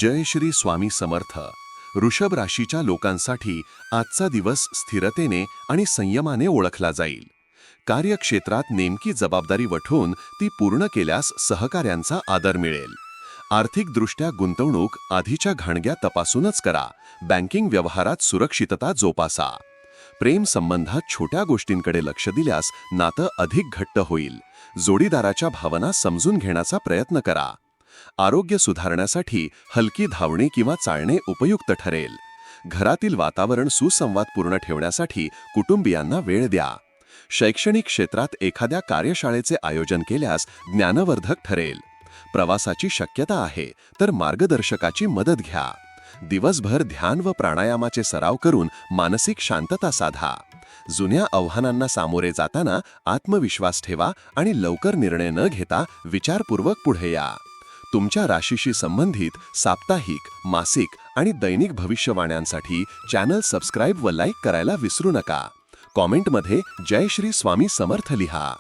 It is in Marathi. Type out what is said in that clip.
जय श्री स्वामी समर्थ. वृषभ राशीच्या लोकांसाठी आजचा दिवस स्थिरतेने आणि संयमाने ओळखला जाईल. कार्यक्षेत्रात नेमकी जबाबदारी वठवून ती पूर्ण केल्यास सहकाऱ्यांचा आदर मिळेल. आर्थिकदृष्ट्या गुंतवणूक आधीच्या घाणग्या तपासूनच करा. बँकिंग व्यवहारात सुरक्षितता जोपासा. प्रेम संबंधात छोट्या गोष्टींकडे लक्ष दिल्यास नातं अधिक घट्ट होईल. जोडीदाराच्या भावना समजून घेण्याचा प्रयत्न करा. आरोग्य सुधारण्यासाठी हलकी धावणे किंवा चालणे उपयुक्त ठरेल. घरातील वातावरण सुसंवादपूर्ण ठेवण्यासाठी कुटुंबियांना वेळ द्या. शैक्षणिक क्षेत्रात एखाद्या कार्यशाळेचे आयोजन केल्यास ज्ञानवर्धक ठरेल. प्रवासाची शक्यता आहे, तर मार्गदर्शकाची मदत घ्या. दिवसभर ध्यान व प्राणायामाचे सराव करून मानसिक शांतता साधा. जुन्या आव्हानांना सामोरे जाताना आत्मविश्वास ठेवा आणि लवकर निर्णय न घेता विचारपूर्वक पुढे या. तुमच्या राशीशी संबंधित साप्ताहिक, मासिक आणि दैनिक भविष्यवाण्यांसाठी चॅनल सबस्क्राईब व लाईक करायला विसरू नका. कॉमेंटमध्ये जय श्री स्वामी समर्थ लिहा.